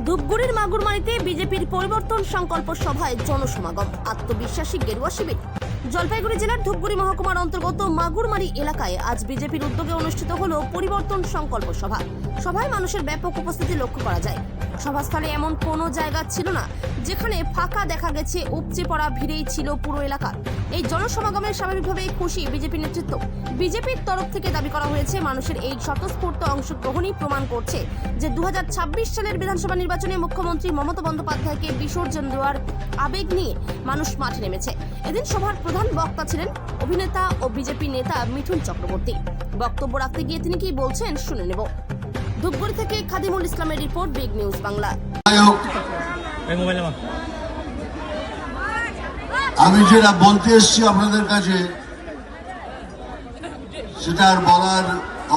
ধূপগুড়ির মাগুরমারিতে বিজেপির পরিবর্তন সংকল্প সভায় জনসমাগম, আত্মবিশ্বাসী গেরুয়া শিবির। জলপাইগুড়ি জেলার ধূপগুড়ি মহকুমার অন্তর্গত মাগুরমারি এলাকায় আজ বিজেপির উদ্যোগে অনুষ্ঠিত হলো পরিবর্তন সংকল্প সভা। সভায় মানুষের ব্যাপক উপস্থিতি লক্ষ্য করা যায়। সভাস্থলে এমন কোনো জায়গা ছিল না যেখানে ফাঁকা দেখা গেছে, উপচে পড়া ভিড়েই ছিল পুরো এলাকা। এই জনসমাগমে স্বাভাবিকভাবেই খুশি বিজেপি নেতৃত্ব। বিজেপির তরফ থেকে দাবি করা হয়েছে, মানুষের এই স্বতঃস্ফূর্ত অংশগ্রহণই প্রমাণ করছে যে 2026 সালের বিধানসভা নির্বাচনে মুখ্যমন্ত্রী মমতা বন্দ্যোপাধ্যায়কে বিসর্জন দেওয়ার আবেগ নিয়ে মানুষ মাঠে নেমেছে। এদিন সভার প্রধান বক্তা ছিলেন অভিনেতা ও বিজেপি নেতা মিঠুন চক্রবর্তী। বক্তব্য রাখতে গিয়ে তিনি কি বলছেন শুনে নেব। ধূপগুড়ি থেকে খাদিমুল ইসলামের রিপোর্ট, বিগ নিউজ বাংলা। আমি যেটা বলতে এসেছি আপনাদের কাছে সেটা আর বলার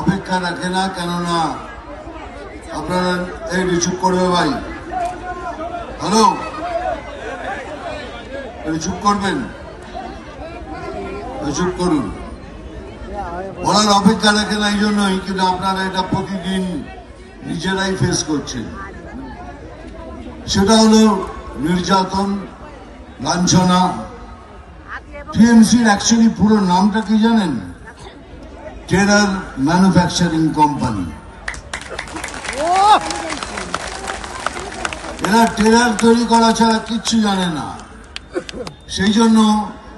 অপেক্ষা রাখে না, কেননা আপনারা এই চুপ করবে ভাই। হ্যালো, চুপ করবেন, চুপ করুন। বলার অপেক্ষা রাখে না এই জন্যই, কিন্তু আপনারা এটা প্রতিদিন নিজেরাই ফেস করছেন। সেটা হলো নির্যাতন, লাঞ্ছনা। টিএমসির অ্যাকচুয়ালি পুরো নামটা কি জানেন? Terror manufacturing company. এরা টেরার তৈরি করা ছাড়া কিচ্ছু জানে না। সেই জন্য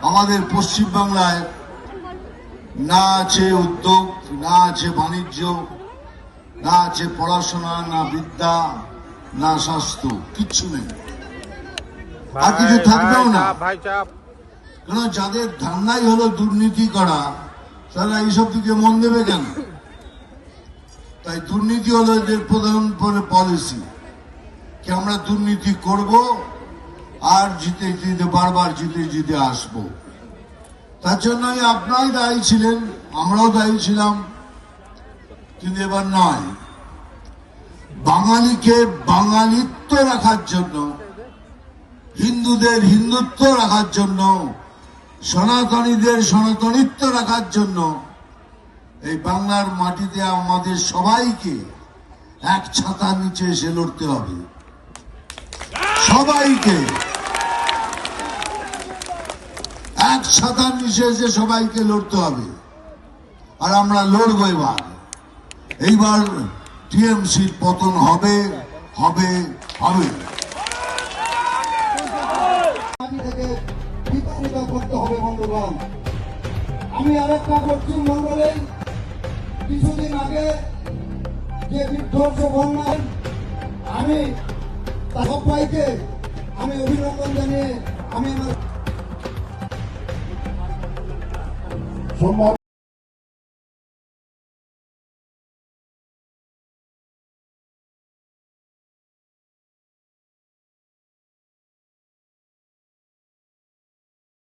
আমাদের পশ্চিমবাংলায় না আছে উদ্যোগ, না আছে বাণিজ্য, না আছে পড়াশোনা, না বিদ্যা, না স্বাস্থ্য, কিচ্ছু নেই। আর কিছু থাকবেও না। কেন? যাদের ধান্দাই হলো দুর্নীতি করা, তারা এইসব দিকে মন দেবে কেন? তাই দুর্নীতি হলো এদের প্রধান পলিসি, কি আমরা দুর্নীতি করব আর জিতে জিতে বারবার জিতে জিতে আসবো। তার জন্য আপনারাই দায়ী ছিলেন, আমরাও দায়ী ছিলাম, কিন্তু এবার নয়। বাঙালিকে বাঙালিত্ব রাখার জন্য, হিন্দুদের হিন্দুত্ব রাখার জন্য, সনাতনীদের সনাতনিত্ব রাখার জন্য এই বাংলার মাটিতে আমাদের সবাইকে এক ছাতার নিচে এসে লড়তে হবে। সবাইকে এক ছাতার নিচে এসে সবাইকে লড়তে হবে। আর আমরা লড়বো। এইবার টিএমসির পতন হবে, হবে, হবে। করতে হবে বন্ধুগণ। আমি আরেকটা পশ্চিমবঙ্গে কিছুদিন আগে যে বিধ্বংস বন্যায় আমি সবাইকে আমি অভিনন্দন জানিয়ে আমি আমার